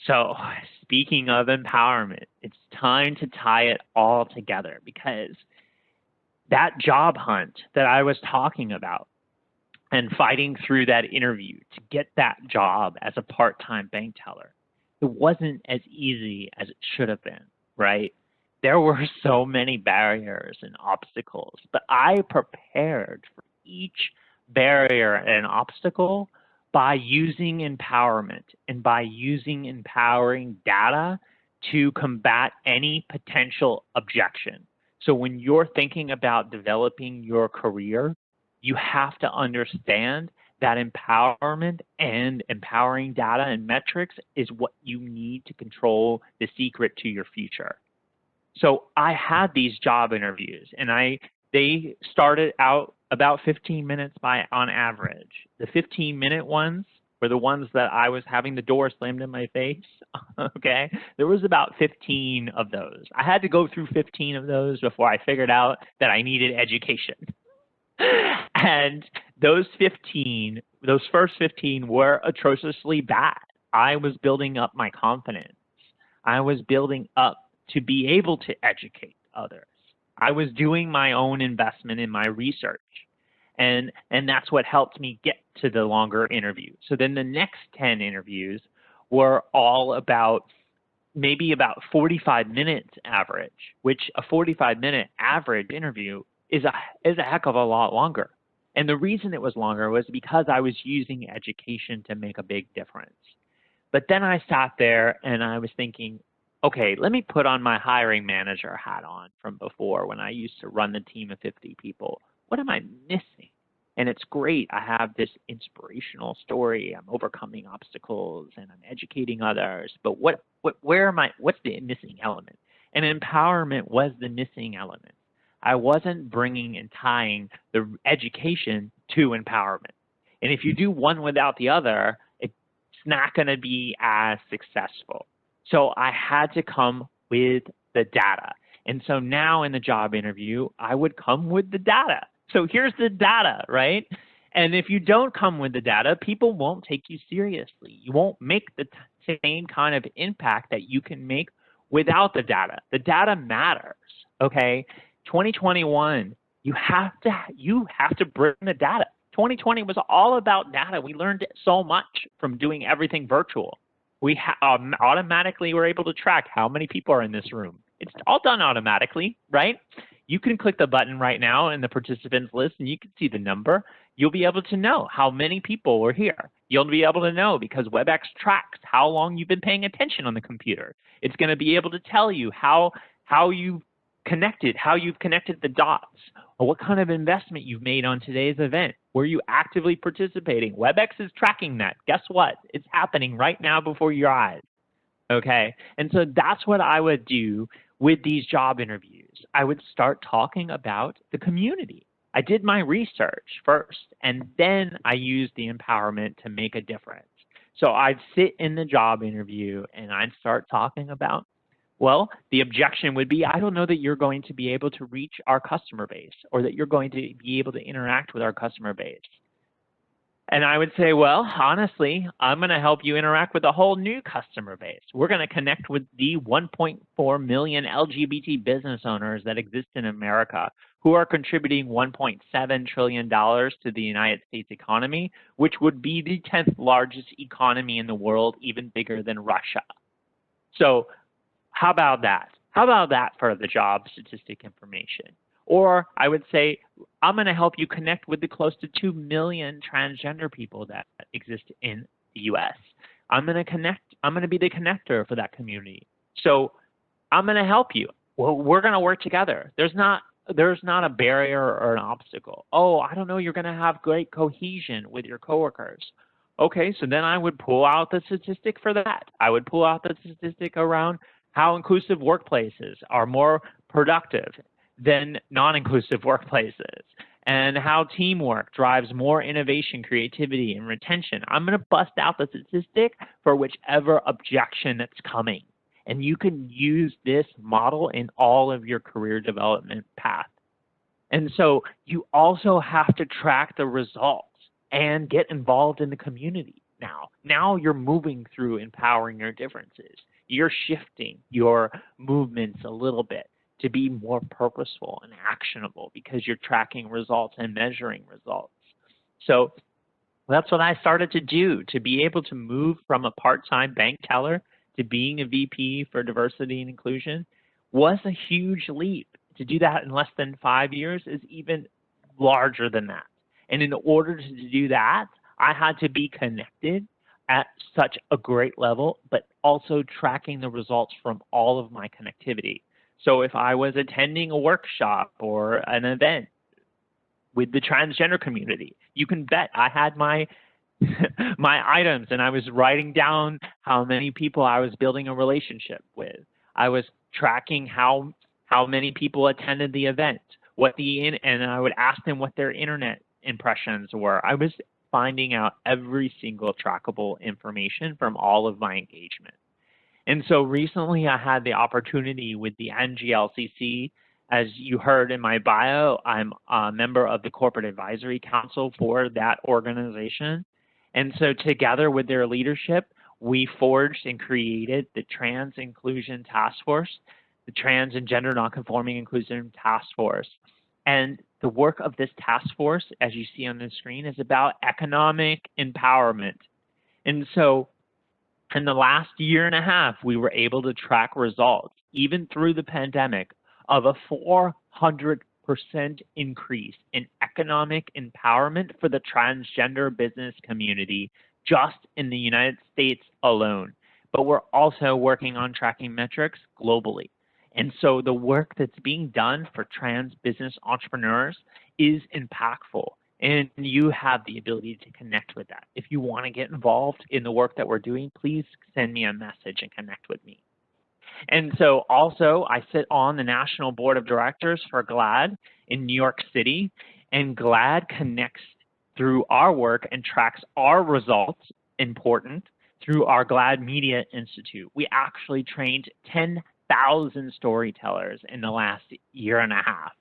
So, speaking of empowerment, it's time to tie it all together because that job hunt that I was talking about and fighting through that interview to get that job as a part-time bank teller, it wasn't as easy as it should have been, right? There were so many barriers and obstacles, but I prepared for each barrier and obstacle by using empowerment and by using empowering data to combat any potential objection. So when you're thinking about developing your career, you have to understand that empowerment and empowering data and metrics is what you need to control the secret to your future. So I had these job interviews, and they started out about 15 minutes on average. The 15-minute ones were the ones that I was having the door slammed in my face. Okay, there was about 15 of those. I had to go through 15 of those before I figured out that I needed education. And those first 15 were atrociously bad. I was building up my confidence. I was building up to be able to educate others. I was doing my own investment in my research. And that's what helped me get to the longer interview. So then the next 10 interviews were all about maybe about 45 minutes average, which a 45-minute average interview is a heck of a lot longer. And the reason it was longer was because I was using education to make a big difference. But then I sat there and I was thinking, okay, let me put on my hiring manager hat on from before when I used to run the team of 50 people. What am I missing? And it's great. I have this inspirational story. I'm overcoming obstacles and I'm educating others. But what's the missing element? And empowerment was the missing element. I wasn't bringing and tying the education to empowerment. And if you do one without the other, it's not going to be as successful. So I had to come with the data. And so now in the job interview, I would come with the data. So here's the data, right? And if you don't come with the data, people won't take you seriously. You won't make the same kind of impact that you can make without the data. The data matters, okay? 2021, you have to bring the data. 2020 was all about data. We learned so much from doing everything virtual. We automatically were able to track how many people are in this room. It's all done automatically, right? You can click the button right now in the participants list and you can see the number. You'll be able to know how many people were here. You'll be able to know because WebEx tracks how long you've been paying attention on the computer. It's going to be able to tell you how you've connected the dots, or what kind of investment you've made on today's event. Were you actively participating? WebEx is tracking that. Guess what? It's happening right now before your eyes. Okay, and so that's what I would do with these job interviews. I would start talking about the community. I did my research first, and then I used the empowerment to make a difference. So I'd sit in the job interview and I'd start talking about, well, the objection would be, I don't know that you're going to be able to reach our customer base or that you're going to be able to interact with our customer base. And I would say, well, honestly, I'm going to help you interact with a whole new customer base. We're going to connect with the 1.4 million LGBT business owners that exist in America who are contributing $1.7 trillion to the United States economy, which would be the 10th largest economy in the world, even bigger than Russia. So how about that? How about that for the job statistic information? Or I would say, I'm going to help you connect with the close to 2 million transgender people that exist in the U.S. I'm going to be the connector for that community. So I'm going to help you. Well, we're going to work together. There's not a barrier or an obstacle. Oh, I don't know, you're going to have great cohesion with your coworkers. Okay, so then I would pull out the statistic for that. I would pull out the statistic around how inclusive workplaces are more productive than non-inclusive workplaces, and how teamwork drives more innovation, creativity, and retention. I'm going to bust out the statistic for whichever objection that's coming. And you can use this model in all of your career development path. And so you also have to track the results and get involved in the community. now. Now you're moving through empowering your differences. You're shifting your movements a little bit to be more purposeful and actionable because you're tracking results and measuring results. So that's what I started to do, to be able to move from a part-time bank teller to being a VP for diversity and inclusion was a huge leap. To do that in less than 5 years is even larger than that. And in order to do that, I had to be connected at such a great level, but also tracking the results from all of my connectivity. So if I was attending a workshop or an event with the transgender community, you can bet I had my my items and I was writing down how many people I was building a relationship with. I was tracking how many people attended the event, and I would ask them what their internet impressions were. I was finding out every single trackable information from all of my engagement. And so recently I had the opportunity with the NGLCC. As you heard in my bio, I'm a member of the Corporate Advisory Council for that organization. And so together with their leadership, we forged and created the Trans Inclusion Task Force, the Trans and Gender Nonconforming Inclusion Task Force. And the work of this task force, as you see on the screen, is about economic empowerment. And so in the last year and a half, we were able to track results, even through the pandemic, of a 400% increase in economic empowerment for the transgender business community just in the United States alone. But we're also working on tracking metrics globally. And so the work that's being done for trans business entrepreneurs is impactful, and you have the ability to connect with that. If you want to get involved in the work that we're doing, please send me a message and connect with me. And so also, I sit on the National Board of Directors for GLAAD in New York City, and GLAAD connects through our work and tracks our results, important, through our GLAAD Media Institute. We actually trained 10,000 storytellers in the last year and a half,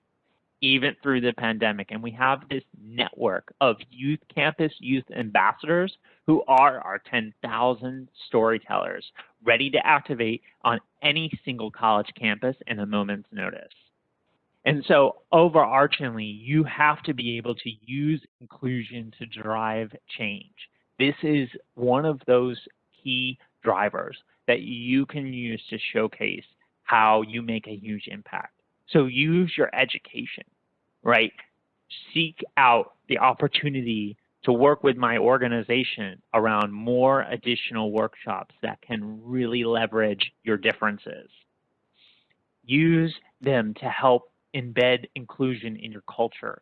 even through the pandemic. And we have this network of campus youth ambassadors who are our 10,000 storytellers ready to activate on any single college campus in a moment's notice. And so overarchingly, you have to be able to use inclusion to drive change. This is one of those key drivers that you can use to showcase how you make a huge impact. So use your education, right? Seek out the opportunity to work with my organization around more additional workshops that can really leverage your differences. Use them to help embed inclusion in your culture.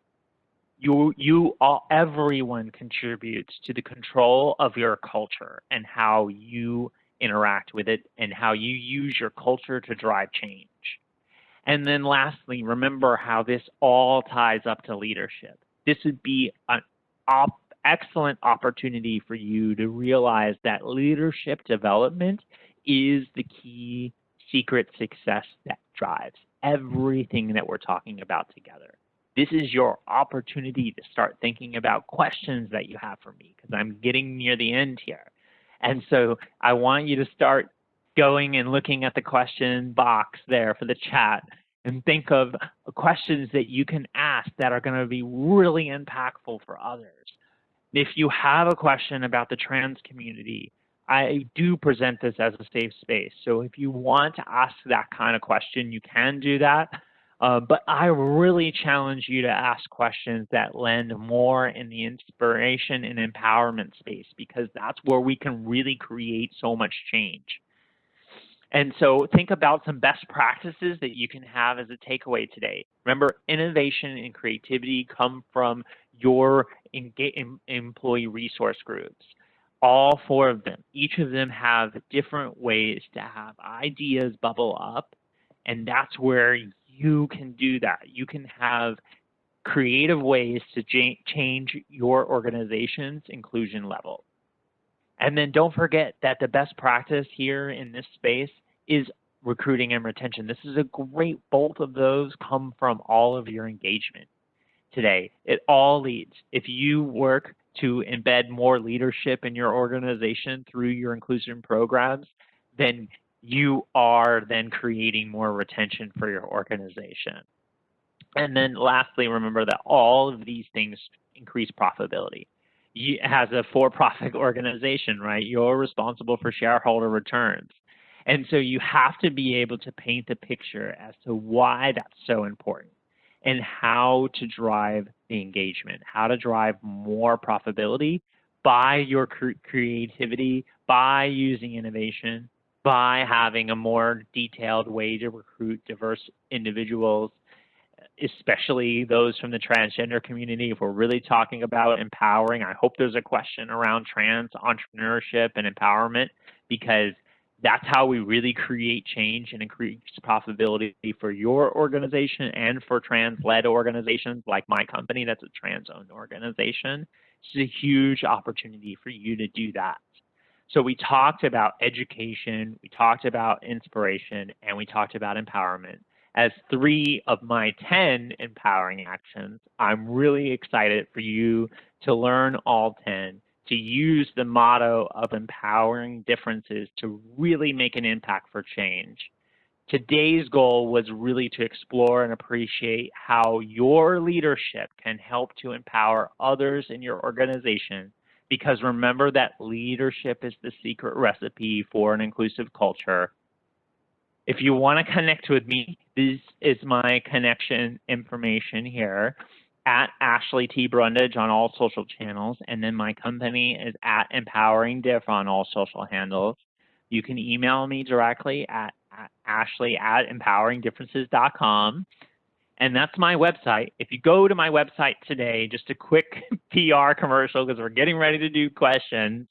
Everyone contributes to the control of your culture and how you interact with it and how you use your culture to drive change. And then lastly, remember how this all ties up to leadership. This would be an excellent opportunity for you to realize that leadership development is the key secret success that drives everything that we're talking about together. This is your opportunity to start thinking about questions that you have for me, because I'm getting near the end here. And so I want you to start going and looking at the question box there for the chat and think of questions that you can ask that are going to be really impactful for others. If you have a question about the trans community, I do present this as a safe space. So if you want to ask that kind of question, you can do that. But I really challenge you to ask questions that lend more in the inspiration and empowerment space, because that's where we can really create so much change. And so think about some best practices that you can have as a takeaway today. Remember, innovation and creativity come from your employee resource groups. All 4 of them, each of them have different ways to have ideas bubble up, and that's where you can do that. You can have creative ways to change your organization's inclusion level. And then don't forget that the best practice here in this space is recruiting and retention. This is a great, both of those come from all of your engagement today. It all leads. If you work to embed more leadership in your organization through your inclusion programs, then you are then creating more retention for your organization. And then lastly, remember that all of these things increase profitability. As a for-profit organization, right, you're responsible for shareholder returns. And so you have to be able to paint the picture as to why that's so important and how to drive the engagement, how to drive more profitability by your creativity, by using innovation, by having a more detailed way to recruit diverse individuals, especially those from the transgender community. If we're really talking about empowering, I hope there's a question around trans entrepreneurship and empowerment, because that's how we really create change and increase profitability for your organization and for trans-led organizations like my company that's a trans-owned organization. It's a huge opportunity for you to do that. So we talked about education, we talked about inspiration, and we talked about empowerment as 3 of my 10 empowering actions. I'm really excited for you to learn all 10, to use the motto of empowering differences to really make an impact for change. Today's goal was really to explore and appreciate how your leadership can help to empower others in your organization, because remember that leadership is the secret recipe for an inclusive culture. If you want to connect with me, this is my connection information here, at Ashley T. Brundage on all social channels, and then my company is at Empowering Diff on all social handles. You can email me directly at ashley@empoweringdifferences.com, and that's my website. If you go to my website today, just a quick PR commercial because we're getting ready to do questions.